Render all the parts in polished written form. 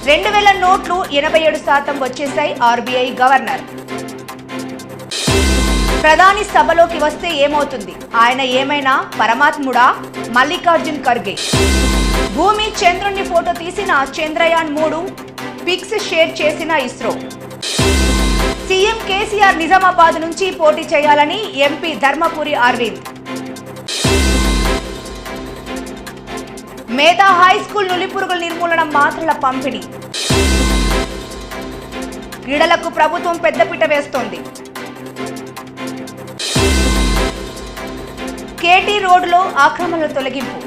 2000 నోట్లు 87% వచ్చేశాయి RBI governor. ప్రధాని సభలోకి వస్తే ఏమవుతుంది? ఆయన ఏమైనా పరమాత్ముడా? మల్లికార్జున్ ఖర్గే. భూమి చంద్రుని ఫోటో తీసిన చంద్రయాన్ 3 పిక్స్ షేర్ చేసిన ఇస్రో. సీఎం కేసీఆర్ నిజామాబాద్ నుంచి పోటీ చేయాలని ఎంపీ ధర్మపురి అరవింద్. మేధా హై స్కూల్ నులిపురుగుల నిర్మూలన మాత్రల పంపిణీ. క్రీడలకు ప్రభుత్వం పెద్దపీట వేస్తోంది. కేటీ రోడ్లో ఆక్రమణల తొలగింపు.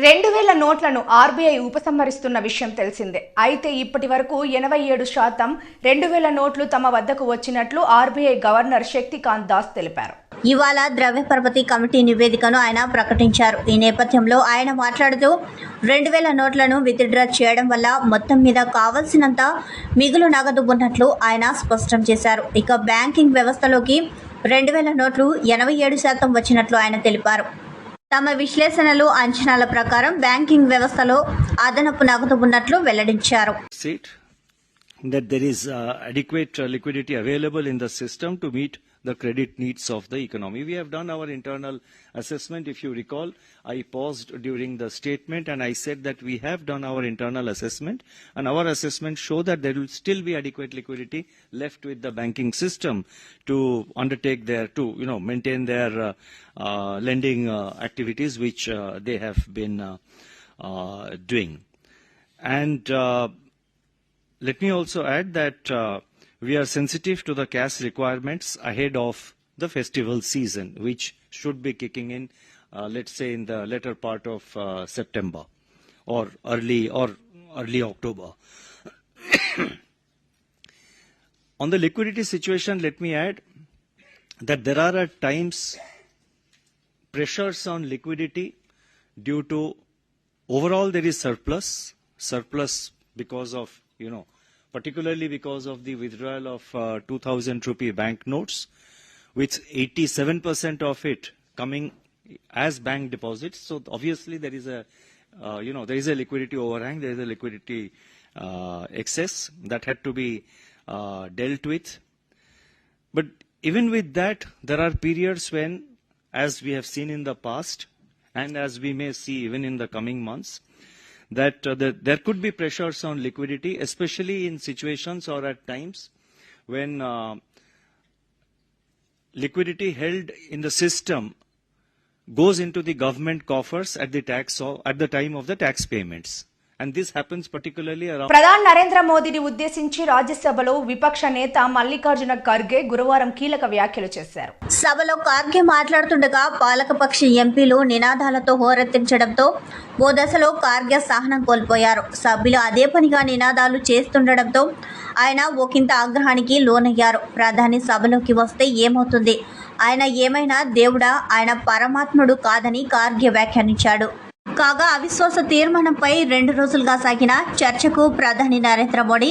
2000 నోట్లను ఆర్బీఐ ఉపసంహరిస్తున్న విషయం తెలిసిందే. అయితే ఇప్పటి వరకు 87% 2000 నోట్లు తమ వద్దకు వచ్చినట్లు ఆర్బీఐ గవర్నర్ శక్తికాంత్ దాస్ తెలిపారు. ఇవాళ ద్రవ్య పరపతి కమిటీ నివేదికను ఆయన ప్రకటించారు. ఈ నేపథ్యంలో ఆయన మాట్లాడుతూ 2000 నోట్లను విత్డ్రా చేయడం వల్ల మొత్తం మీద కావలసినంత మిగులు నగదు ఉన్నట్లు ఆయన స్పష్టం చేశారు. ఇక బ్యాంకింగ్ వ్యవస్థలోకి 2000 నోట్లు 87% వచ్చినట్లు ఆయన తెలిపారు. తమ విశ్లేషణలు అంచనాల ప్రకారం బ్యాంకింగ్ వ్యవస్థలో అదనపు నగదు ఉన్నట్లు వెల్లడించారు. That there is adequate liquidity available in the system to meet the credit needs of the economy. We have done our internal assessment. If you recall, I paused during the statement and I said that we have done our internal assessment, and our assessment show that there will still be adequate liquidity left with the banking system to undertake to maintain their lending activities which they have been doing. And let me also add that we are sensitive to the cash requirements ahead of the festival season, which should be kicking in, let's say, in the latter part of September or early October. On the liquidity situation, let me add that there are at times pressures on liquidity due to overall there is surplus because of particularly because of the withdrawal of 2000 rupee banknotes, with 87% of it coming as bank deposits. So obviously there is a liquidity overhang, there is a liquidity excess that had to be dealt with. But even with that, there are periods when, as we have seen in the past, and as we may see even in the coming months, that there could be pressures on liquidity, especially in situations or at times when liquidity held in the system goes into the government coffers at the time of the tax payments. And this happens particularly around. ప్రధాని నరేంద్ర మోదీని ఉద్దేశించి రాజ్యసభలో విపక్ష నేత మల్లికార్జున ఖర్గే గురువారం కీలక వ్యాఖ్యలు చేశారు. సభలో ఖర్గే మాట్లాడుతుండగా పాలకపక్ష ఎంపీలు నినాదాలతో హోరెత్తించడంతో ఓ దశలో ఖర్గే సహనం కోల్పోయారు. సభ్యులు అదే పనిగా నినాదాలు చేస్తుండడంతో ఆయన ఒకంత ఆగ్రహానికి లోనయ్యారు. ప్రధాని సభలోకి వస్తే ఏమవుతుంది? ఆయన ఏమైనా దేవుడా? ఆయన పరమాత్ముడు కాదని ఖర్గే వ్యాఖ్యానించాడు. కాగా అవిశ్వాస తీర్మానంపై 2 రోజులుగా సాగిన చర్చకు ప్రధాని నరేంద్ర మోడీ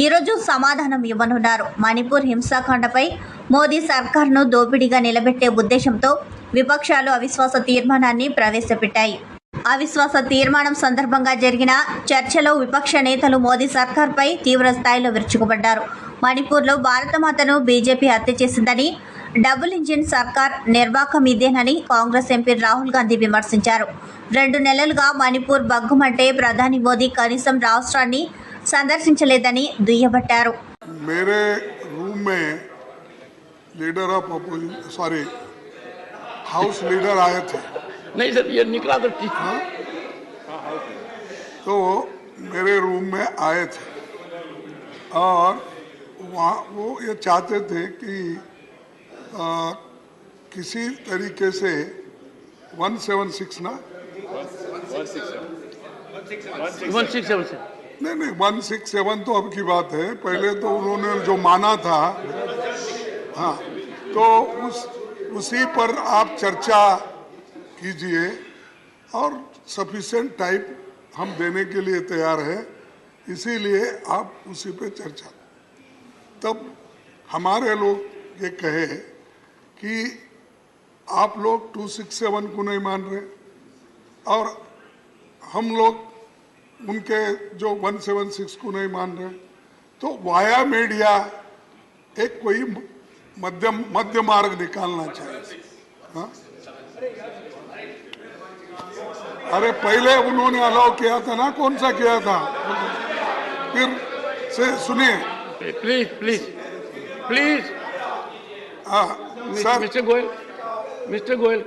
ఈరోజు సమాధానం ఇవ్వనున్నారు. మణిపూర్ హింసాకాండపై మోదీ సర్కార్ను దోపిడీగా నిలబెట్టే ఉద్దేశంతో విపక్షాలు అవిశ్వాస తీర్మానాన్ని ప్రవేశపెట్టాయి. అవిశ్వాస తీర్మానం సందర్భంగా జరిగిన చర్చలో విపక్ష నేతలు మోదీ సర్కార్పై తీవ్ర స్థాయిలో విరుచుకుపడ్డారు. మణిపూర్లో భారతమాతను బీజేపీ హత్య చేసిందని, డబుల్ ఇంజిన్ సర్కార్ నిర్వాకం ఇదేనని కాంగ్రెస్ ఎంపీ రాహుల్ గాంధీ విమర్శించారు. 2 నెలలుగా మణిపూర్ బగ్గుమంటే ప్రధాని మోదీ కనీసం రాష్ట్రాన్ని సందర్శించలేదని దుయ్యబట్టారు. मेरे रूम में लीडर ऑफ हाउस लीडर आए थे. नहीं सर, ये निकला तो ठीक. तो मेरे रूम में आए थे और वहाँ वो ये चाहते थे कि किसी तरीके से 176 ना 167 नहीं 167 तो अब की बात है. पहले तो उन्होंने जो माना था, हाँ, तो उसी पर आप चर्चा कीजिए और सफिशिएंट टाइम हम देने के लिए तैयार है, इसीलिए आप उसी पे चर्चा. तब हमारे लोग ये कहे कि आप लोग 267 को नहीं मान रहे और हम लोग उनके जो 176 को नहीं मान रहे, तो वाया मीडिया एक कोई मध्य मार्ग निकालना चाहिए। हाँ? अरे पहले उन्होंने अलाउ किया था ना, कौन सा किया था? फिर से सुनिए। Please please please sir, mister Goyal,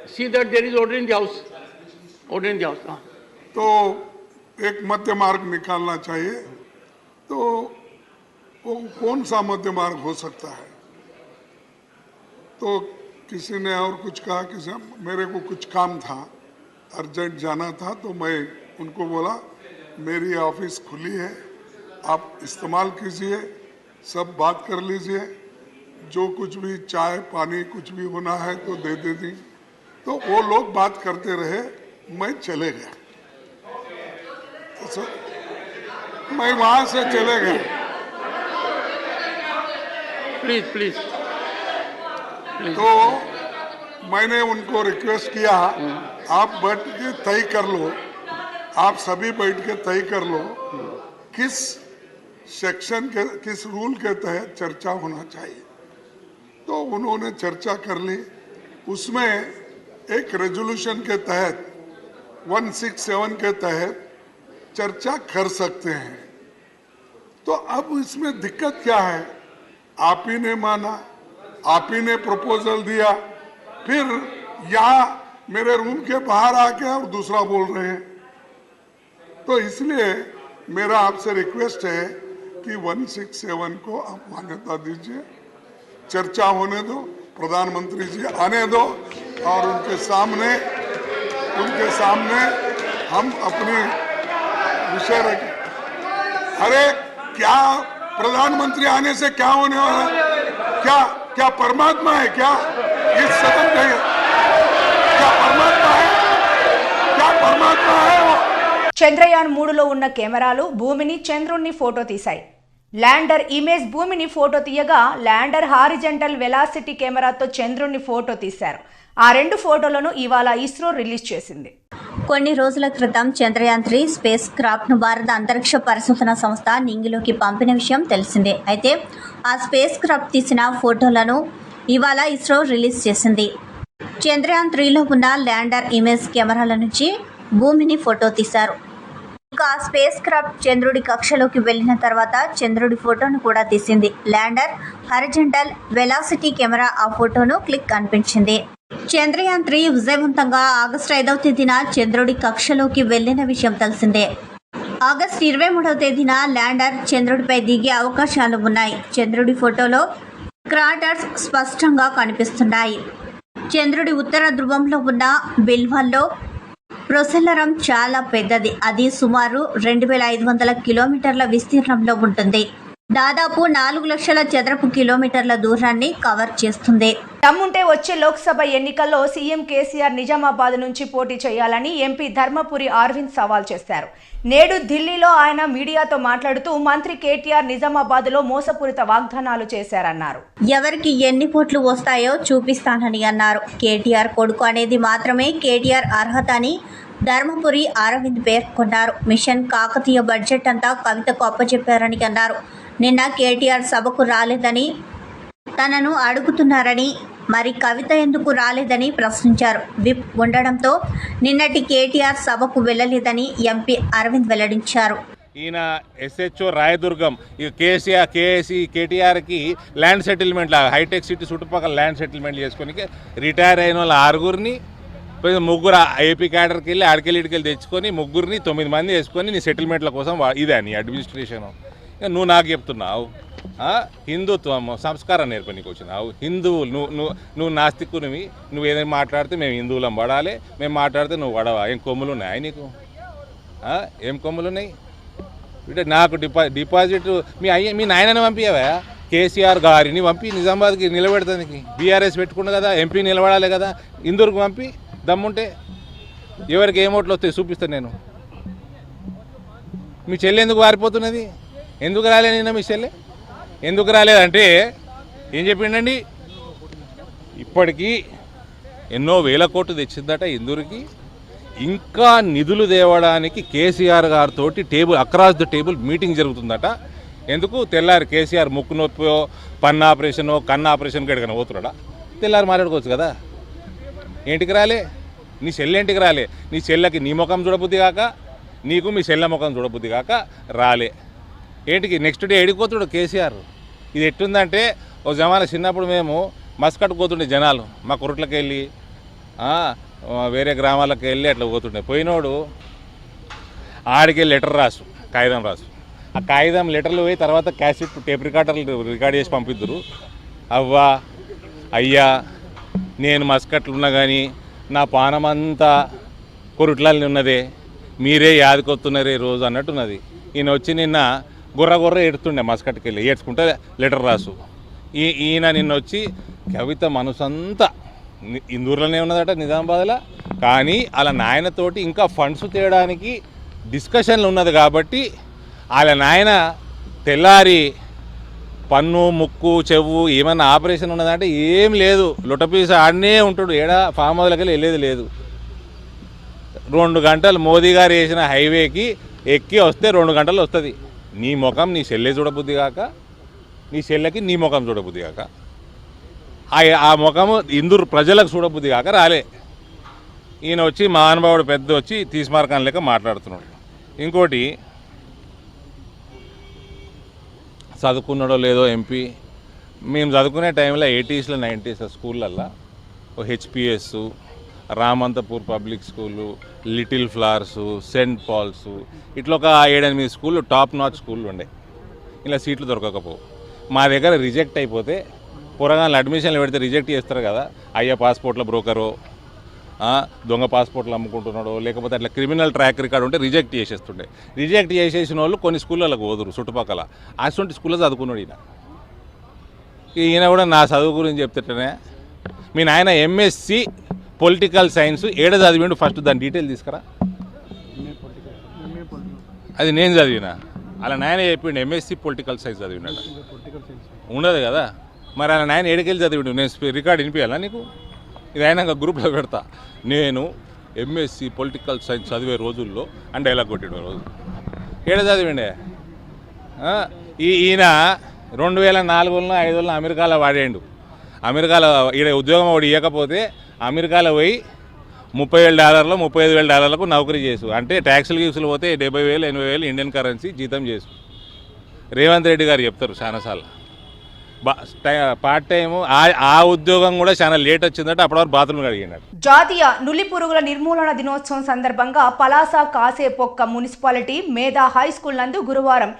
see that there is order in the house, order in the house. तो एक मध्य मार्ग निकालना चाहिए। तो वो कौन सा मध्य मार्ग हो सकता है? तो किसी ने और कुछ कहा, किसी मेरे को कुछ काम था, अर्जेंट जाना था, तो मैं उनको बोला मेरी ऑफिस खुली है, आप इस्तेमाल कीजिए, सब बात कर लीजिए, जो कुछ भी चाय पानी कुछ भी होना है तो दे दी। तो वो लोग बात करते रहे, मैं चले गया। तो मैं वहां से चले गया। प्लीज प्लीज तो मैंने उनको रिक्वेस्ट किया, आप बैठ के तय कर लो, आप सभी बैठ के तय कर लो किस सेक्शन के किस रूल के तहत चर्चा होना चाहिए। तो उन्होंने चर्चा कर ली, उसमें एक रेजोल्यूशन के तहत 167 के तहत चर्चा कर सकते हैं। तो अब इसमें दिक्कत क्या है? आप ही ने माना, आप ही ने प्रपोजल दिया, फिर यहाँ मेरे रूम के बाहर आके और दूसरा बोल रहे हैं। तो इसलिए मेरा आपसे रिक्वेस्ट है कि 167 को आप मान्यता दीजिए, चर्चा होने दो, प्रधानमंत्री जी आने दो और उनके सामने हम अपनी विषय रखें। अरे क्या प्रधानमंत्री आने से क्या होने वाला है? क्या परमात्मा है क्या? इस सदन का क्या परमात्मा है? क्या परमात्मा है वो? చంద్రయాన్ 3లో ఉన్న కెమెరాలు భూమిని చంద్రుణ్ణి ఫోటో తీశాయి. ల్యాండర్ ఇమేజ్ భూమిని ఫోటో తీయగా ల్యాండర్ హారిజంటల్ వెలాసిటీ కెమెరాతో చంద్రుణ్ణి ఫోటో తీశారు. ఆ రెండు ఫోటోలను ఇవాళ ఇస్రో రిలీజ్ చేసింది. కొన్ని రోజుల క్రితం చంద్రయాన్ 3 స్పేస్ క్రాఫ్ట్ను భారత అంతరిక్ష పరిశోధన సంస్థ నింగిలోకి పంపిన విషయం తెలిసిందే. అయితే ఆ స్పేస్ క్రాఫ్ట్ తీసిన ఫోటోలను ఇవాళ ఇస్రో రిలీజ్ చేసింది. చంద్రయాన్ 3లో ఉన్న ల్యాండర్ ఇమేజ్ కెమెరాల నుంచి భూమిని ఫోటో తీశారు. ఇక ఆ స్పేస్ క్రాఫ్ట్ చంద్రుడి కక్షలోకి వెళ్ళిన తర్వాత చంద్రుడి ఫోటోను కూడా తీసింది. ల్యాండర్ హారిజంటల్ వెలాసిటీ కెమెరా ఆ ఫోటోను క్లిక్ అనిపించింది. చంద్రయాన్ 3 విజయవంతంగా ఆగస్టు 5వ తేదీన చంద్రుడి కక్షలోకి వెళ్లిన విషయం తెలిసిందే. ఆగస్టు 23వ తేదీన ల్యాండర్ చంద్రుడిపై దిగే అవకాశాలు ఉన్నాయి. చంద్రుడి ఫోటోలో క్రాటర్స్ స్పష్టంగా కనిపిస్తున్నాయి. చంద్రుడి ఉత్తర ధ్రువంలో ఉన్న బిల్వల్లో ప్రొసెల్లరం చాలా పెద్దది. అది సుమారు 2500 కిలోమీటర్ల విస్తీర్ణంలో ఉంటుంది. దాదాపు 4 లక్షల చదరపు కిలోమీటర్ల దూరాన్ని కవర్ చేస్తుంది. దమ్ముంటే వచ్చే లోక్సభ ఎన్నికల్లో సీఎం కేసీఆర్ నిజామాబాద్ నుంచి పోటీ చేయాలని ఎంపీ ధర్మపురి అరవింద్ సవాల్ చేశారు. నేడు ఢిల్లీలో ఆయన మీడియాతో మాట్లాడుతూ మంత్రి కేటీఆర్ నిజామాబాద్లో మోసపూరిత వాగ్దానాలు చేశారన్నారు. ఎవరికి ఎన్ని ఓట్లు వస్తాయో చూపిస్తానని అన్నారు. కేటీఆర్ కొడుకు అనేది మాత్రమే కేటీఆర్ అర్హత అని ధర్మపురి అరవింద్ పేర్కొన్నారు. మిషన్ కాకతీయ బడ్జెట్ అంతా కవితకు అప్పచెప్పారని అన్నారు. నిన్న కేటీఆర్ సభకు రాలేదని తనను అడుగుతున్నారని, మరి కవిత ఎందుకు రాలేదని ప్రశ్నించారు. విప్ ఉండడంతో నిన్నటి కేటీఆర్ సభకు వెళ్ళలేదని ఎంపీ అరవింద్ వెల్లడించారు. ఈయన ఎస్హెచ్ఓ రాయదుర్గం ఇక కేటీఆర్కి ల్యాండ్ సెటిల్మెంట్ లాగా హైటెక్ సిటీ చుట్టుపక్కల ల్యాండ్ సెటిల్మెంట్ చేసుకొని రిటైర్ అయిన వాళ్ళ 6గురిని ముగ్గురు ఏపీ క్యాడర్కి వెళ్ళి ఆడికెళ్ళి ఇటుకెళ్ళి తెచ్చుకొని 3గురిని 9 మంది వేసుకొని నీ సెటిల్మెంట్ల కోసం ఇదే నీ అడ్మినిస్ట్రేషన్. నువ్వు నాకు చెప్తున్నావు హిందుత్వం సంస్కారం నేర్పనికి వచ్చినావు. హిందువులు నువ్వు నాస్తికునివి. నువ్వు ఏదైనా మాట్లాడితే మేము హిందువులం పడాలి, మేము మాట్లాడితే నువ్వు పడవా? ఏం కొమ్ములు ఉన్నాయా నీకు? ఏం కొమ్ములు ఉన్నాయి? అంటే నాకు డిపాజిట్ మీ నాయనని పంపించవా? కేసీఆర్ గారిని పంపి నిజామాబాద్కి నిలబెడతానికి బీఆర్ఎస్ పెట్టుకుండు కదా, ఎంపీ నిలబడాలి కదా. ఇందూరుకు పంపి దమ్ముంటే ఎవరికి ఏం ఓట్లు వస్తాయి చూపిస్తాను నేను. మీ చెల్లి ఎందుకు వారిపోతున్నది? ఎందుకు రాలే నిన్న మీ చెల్లె? ఎందుకు రాలేదంటే ఏం చెప్పిండండి, ఇప్పటికీ ఎన్నో వేల కోట్లు తెచ్చిందట ఇందూరుకి. ఇంకా నిధులు తేవడానికి కేసీఆర్ గారితో table across the table meeting జరుగుతుందట. ఎందుకు తెల్లారి కేసీఆర్ ముక్కు నొప్పి పన్ను ఆపరేషను కన్ను ఆపరేషన్కి ఎక్కడికైనా పోతున్నాడా? తెల్లారి మాట్లాడుకోవచ్చు కదా. ఏంటికి రాలే? నీ చెల్లెంటికి రాలే? నీ చెల్లెకి నీ ముఖం చూడబుద్ధి కాక, నీకు మీ చెల్లె ముఖం చూడబుద్ధి కాక రాలే. ఏంటికి నెక్స్ట్ డే ఎడిపోతుడు కేసీఆర్. ఇది ఎట్టుందంటే ఒక జమానా చిన్నప్పుడు మేము మస్కట్ పోతుండే జనాలు మా కురుట్లకి వెళ్ళి వేరే గ్రామాలకు వెళ్ళి అట్లా పోతుండే. పోయినోడు ఆడికి లెటర్ రాసు, కాగితం రాసు. ఆ కాగితం లెటర్లు పోయి తర్వాత క్యాసెట్ టేప్ రికార్డర్లు రికార్డ్ చేసి పంపిద్దురు. అవ్వా అయ్యా నేను మస్కట్లు ఉన్నా కానీ నా పానమంతా కొరుట్లని ఉన్నదే, మీరే యాదకొస్తున్నారే రోజు అన్నట్టున్నది. ఈయన వచ్చి నిన్న గుర్ర ఏడుతుండే మస్కట్కి వెళ్ళి ఏడ్చుకుంటే లెటర్ రాసు. ఈయన నిన్న వచ్చి కవిత మనసంతా ఇందూరులోనే ఉన్నదట నిజామాబాద్లో, కానీ వాళ్ళ నాయనతోటి ఇంకా ఫండ్స్ తేయడానికి డిస్కషన్లు ఉన్నది కాబట్టి వాళ్ళ నాయన తెల్లారి పన్ను ముక్కు చెవు ఏమన్నా ఆపరేషన్ ఉన్నదంటే ఏం లేదు, లొటపీస ఆడనే ఉంటాడు. ఏడా ఫామ్ హౌస్లకి వెళ్ళేది లేదు. 2 గంటలు మోదీ గారు వేసిన హైవేకి ఎక్కి వస్తే 2 గంటలు వస్తుంది. నీ ముఖం నీ చెల్లె చూడబుద్ధి కాక, నీ చెల్లెకి నీ ముఖం చూడబుద్ధి కాక, ఆ ముఖము ఇందూరు ప్రజలకు చూడబుద్ధి కాక రాలే. ఈయన వచ్చి మహానుభావుడు పెద్ద వచ్చి తీస్మార్కాన్ లెక్క మాట్లాడుతున్నాడు. ఇంకోటి చదువుకున్నాడో లేదో ఎంపీ, మేము చదువుకునే టైంలో 80s 90s స్కూళ్ళల్లో HPS, Ramanthapur Public School, Little Flowers, Saint Paul's, ఇట్లా ఒక 7-8 స్కూళ్ళు టాప్ నాచ్ స్కూళ్ళు ఉండే. ఇలా సీట్లు దొరకకపోవు. మా దగ్గర రిజెక్ట్ అయిపోతే పురగాళ్ళు అడ్మిషన్లు పెడితే రిజెక్ట్ చేస్తారు కదా. అయ్యా పాస్పోర్ట్ల బ్రోకరో, దొంగ పాస్పోర్ట్లు అమ్ముకుంటున్నాడో, లేకపోతే అట్లా క్రిమినల్ ట్రాక్ రికార్డు ఉంటే రిజెక్ట్ చేసేస్తుండే. రిజెక్ట్ చేసేసిన వాళ్ళు కొన్ని స్కూళ్ళకి పోదురు చుట్టుపక్కల. అటువంటి స్కూల్లో చదువుకున్నాడు ఈయన. ఈయన కూడా నా చదువు గురించి చెప్తుంటేనే, మీ నాయన ఎంఎస్సి పొలిటికల్ సైన్స్ ఏడ చదివిండు ఫస్ట్ దాని డీటెయిల్ తీసుకురా. అది నేను చదివినా, అలా నాయన చెప్పిండు ఎంఎస్సి పొలిటికల్ సైన్స్ చదివినాడు. ఉండదు కదా మరి అలా నాయన ఏడుకెళ్ళి చదివిండు. నేను రికార్డు వినిపించాలా నీకు? ఇది అయినాక గ్రూప్లో పెడతా. నేను ఎంఎస్సి పొలిటికల్ సైన్స్ చదివే రోజుల్లో అని డైలాగ్ కొట్టాడు రోజు. ఏడ చదివిండే? ఈయన 2004లో 2005లో అమెరికాలో వాడాడు. అమెరికాలో ఈడ ఉద్యోగం వాడు ఇవ్వకపోతే అమెరికాలో పోయి $30,000 $35,000 నౌకరీ చేసు. అంటే ట్యాక్సులు గీసులు పోతే 70,000 80,000 ఇండియన్ కరెన్సీ జీతం చేసు. రేవంత్ రెడ్డి గారు చెప్తారు చాలాసార్లు. పార్ట్ టైం ఆ ఉద్యోగం కూడా చాలా లేట్ వచ్చిందంటే అప్పటివరకు బాత్రూమ్ కడిగినాడు. జాతీయ నులి పురుగుల నిర్మూలన దినోత్సవం సందర్భంగా పలాస కాసేపొక్క మున్సిపాలిటీ మేధా హై స్కూల్ నందు గురువారం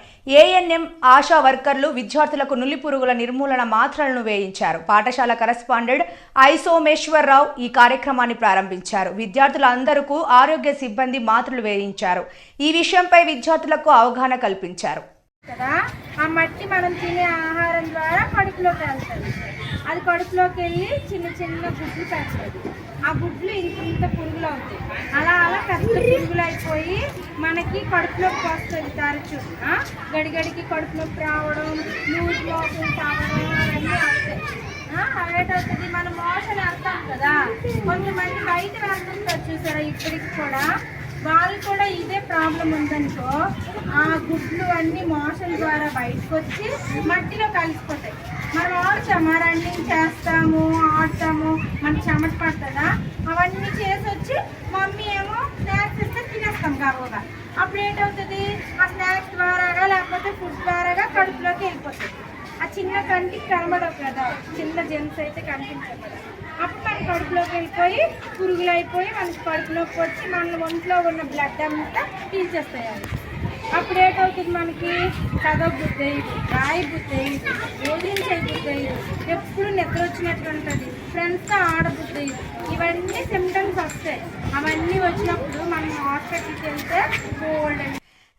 ఏఎన్ఎం ఆశా వర్కర్లు విద్యార్థులకు నులి పురుగుల నిర్మూలన మాత్రలను వేయించారు. పాఠశాల కరెస్పాండెంట్ ఐసోమేశ్వరరావు ఈ కార్యక్రమాన్ని ప్రారంభించారు. విద్యార్థులందరికీ ఆరోగ్య సిబ్బంది మాత్రలు వేయించారు. ఈ విషయంపై విద్యార్థులకు అవగాహన కల్పించారు. కదా ఆ మట్టి మనం తినే ఆహారం ద్వారా కడుపులోకి వెళ్తుంది. అది కడుపులోకి వెళ్ళి చిన్న చిన్న గుడ్లు పెడుతుంది. ఆ గుడ్లు ఇంత పురుగులు అవుతాయి. అలా పెద్ద పురుగులు అయిపోయి మనకి కడుపులోకి వస్తుంది. తరచు గడిగడికి కడుపులోకి రావడం, లూజ్ మోషన్స్ అవ్వడం అవన్నీ అవుతాయి. అవేటవుతుంది మనం మోషన్ వెళ్తాం కదా, కొంతమంది బయట వెళ్తుంటారు చూసారా, ఇప్పటికి కూడా వాళ్ళు కూడా ఇదే ప్రాబ్లం ఉందనుకో, ఆ గుడ్లు అన్నీ మోషన్ ద్వారా బయటకు వచ్చి మట్టిలో కలిసిపోతాయి. మనం రన్నింగ్ చేస్తాము, ఆడతాము, మనకి చెమట పడుతుందా, అవన్నీ చేసి వచ్చి మమ్మీ ఏమో స్నాక్స్ ఇస్తే తినేస్తాం గర్వగా. అప్పుడు ఏంటవుతుంది, ఆ స్నాక్స్ ద్వారాగా లేకపోతే ఫుడ్ ద్వారాగా కడుపులోకి వెళ్ళిపోతుంది. ఆ చిన్న కంటికి కనబడవు కదా, చిన్న జెంట్స్ అయితే కనిపించదు కదా. అప్పుడు మన కడుపులోకి వెళ్ళిపోయి పురుగులు అయిపోయి మనకి కడుపులోకి వచ్చి మన ఒంట్లో ఉన్న బ్లడ్ అంతా తీసేస్తాయి. అప్పుడు ఏంటవుతుంది, మనకి చదవ బుద్ధి అయ్యింది, రాయి బుద్ధి అయ్యింది, భోజనం బుద్ధి అయ్యింది, ఎప్పుడు నిద్ర వచ్చినట్టు ఉంటుంది, ఫ్రెండ్స్తో ఆడబుద్ధి అయ్యింది. ఇవన్నీ సిమ్టమ్స్ వస్తాయి. అవన్నీ వచ్చినప్పుడు మనం హాస్పిటల్కి వెళ్తే గోల్డ్.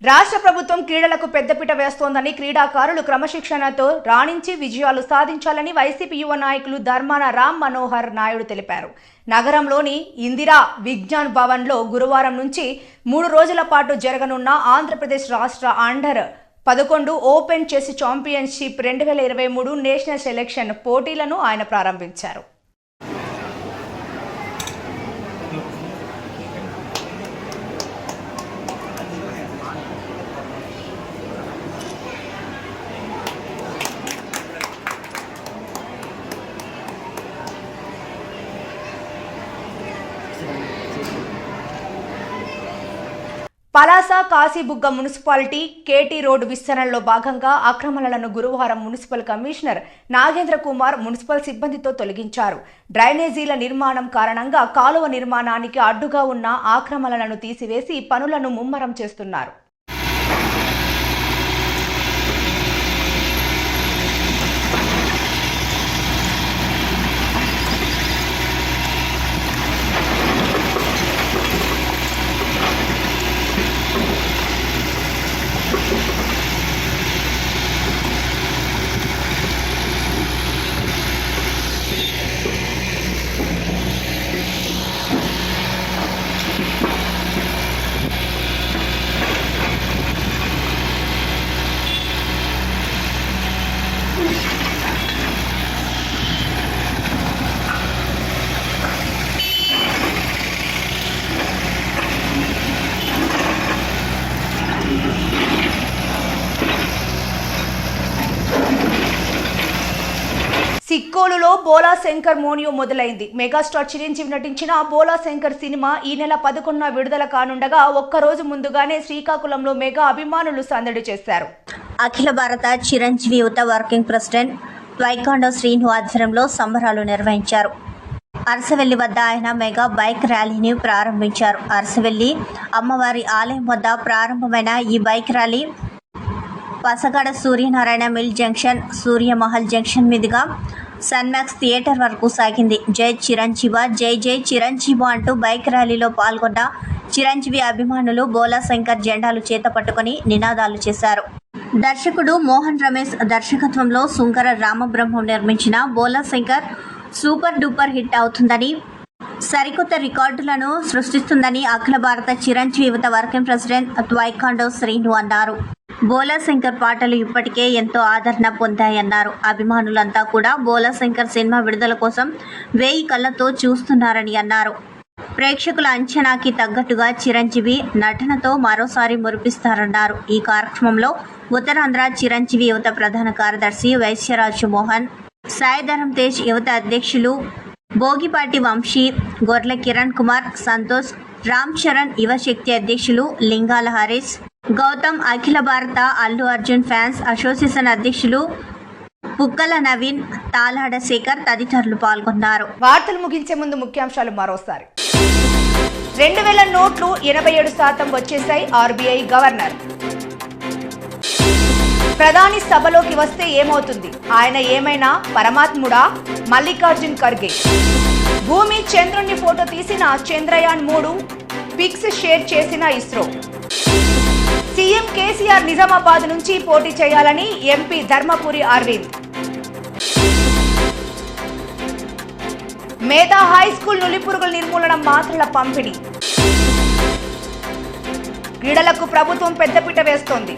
రాష్ట్ర ప్రభుత్వం క్రీడలకు పెద్దపీట వేస్తోందని, క్రీడాకారులు క్రమశిక్షణతో రాణించి విజయాలు సాధించాలని వైసీపీ యువ నాయకులు ధర్మాన రామ్ మనోహర్ నాయుడు తెలిపారు. నగరంలోని ఇందిరా విజ్ఞాన్ భవన్లో గురువారం నుంచి 3 రోజుల పాటు జరగనున్న ఆంధ్రప్రదేశ్ రాష్ట్ర under eleven open chess championship 2023 national selection పోటీలను ఆయన ప్రారంభించారు. Palasa Kasibugga municipality KT road విస్తరణలో భాగంగా అక్రమాలను గురువారం municipal commissioner Nagendra Kumar municipal సిబ్బందితో తొలగించారు. డ్రైనేజీల నిర్మాణం కారణంగా కాలువ నిర్మాణానికి అడ్డుగా ఉన్న ఆక్రమణలను తీసివేసి పనులను ముమ్మరం చేస్తున్నారు. సిక్కోలులో బోలా శంకర్ మోనియో మొదలైంది. మెగాస్టార్ చిరంజీవి నటించిన బోలా శంకర్ సినిమా ఈ నెల 11న విడుదల కానుండగా ఒక్కరోజు ముందుగానే శ్రీకాకుళంలో మెగా అభిమానులు సందడి చేశారు. అఖిల భారత చిరంజీవి యువత వర్కింగ్ ప్రెసిడెంట్ వైకాండో శ్రీను ఆధ్వర్యంలో సంబరాలు నిర్వహించారు. అరసవెల్లి వద్ద ఆయన మెగా బైక్ ర్యాలీని ప్రారంభించారు. అరసవెల్లి అమ్మవారి ఆలయం వద్ద ప్రారంభమైన ఈ bike rally Pasagada Suryanarayana mill junction, Suryamahal junction మీదుగా సన్మాక్స్ థియేటర్ వరకు సాగింది. జై చిరంజీవ, జై జై చిరంజీవ అంటూ బైక్ ర్యాలీలో పాల్గొన్న చిరంజీవి అభిమానులు బోలా శంకర్ జెండాలు చేత పట్టుకుని నినాదాలు చేశారు. దర్శకుడు మోహన్ రమేష్ దర్శకత్వంలో సుంకర రామబ్రహ్మం నిర్మించిన బోలా శంకర్ సూపర్ డూపర్ హిట్ అవుతుందని, సరికొత్త రికార్డులను సృష్టిస్తుందని అఖిల భారత చిరంజీవి యువత వర్కింగ్ ప్రెసిడెంట్ వైకాండో శ్రీను అన్నారు. బోలా శంకర్ పాటలు ఇప్పటికే ఎంతో ఆదరణ పొందాయన్నారు. అభిమానులంతా కూడా బోలా శంకర్ సినిమా విడుదల కోసం 1000 కళ్ళతో చూస్తున్నారని అన్నారు. ప్రేక్షకుల అంచనాకి తగ్గట్టుగా చిరంజీవి నటనతో మరోసారి మురిపిస్తారన్నారు. ఈ కార్యక్రమంలో ఉత్తరాంధ్ర చిరంజీవి యువత ప్రధాన కార్యదర్శి వైశ్యరాజు మోహన్, సాయిధరం తేజ్ యువత అధ్యక్షులు భోగిపాటి వంశీ, గొర్లె కిరణ్ కుమార్, సంతోష్, రామ్ చరణ్ యువశక్తి అధ్యక్షులు లింగాల హరీష్, గౌతమ్, అఖిల భారత అల్లు అర్జున్ ఫ్యాన్స్ అసోసియేషన్ అధ్యక్షులు పుక్కల నవీన్, తాలాడ శేఖర్ తదితరులు పాల్గొన్నారు. వార్తలు ముగించే ముందు ముఖ్యాంశాలు మరోసారి. 2000 నోట్లు 87% వచ్చేశాయి ఆర్బీఐ గవర్నర్. ప్రధాని సభలోకి వస్తే ఏమవుతుంది? ఆయన ఏమైనా పరమాత్ముడా? మల్లికార్జున్ ఖర్గే. భూమి చంద్రుణ్ణి ఫోటో తీసిన చంద్రయాన్ 3 పిక్స్ షేర్ చేసిన ఇస్రో. సీఎం కేసీఆర్ నిజామాబాద్ నుంచి పోటీ చేయాలని ఎంపీ ధర్మపురి అరవింద్. మేధా హైస్కూల్ నులిపురుగుల నిర్మూలన మాత్రల పంపిణీ. క్రీడలకు ప్రభుత్వం పెద్దపీట వేస్తోంది.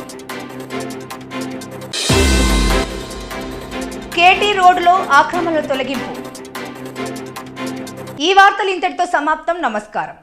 కేటీ రోడ్డులో ఆక్రమణల తొలగింపు. ఈ వార్తలు ఇంతటితో సమాప్తం. నమస్కారం.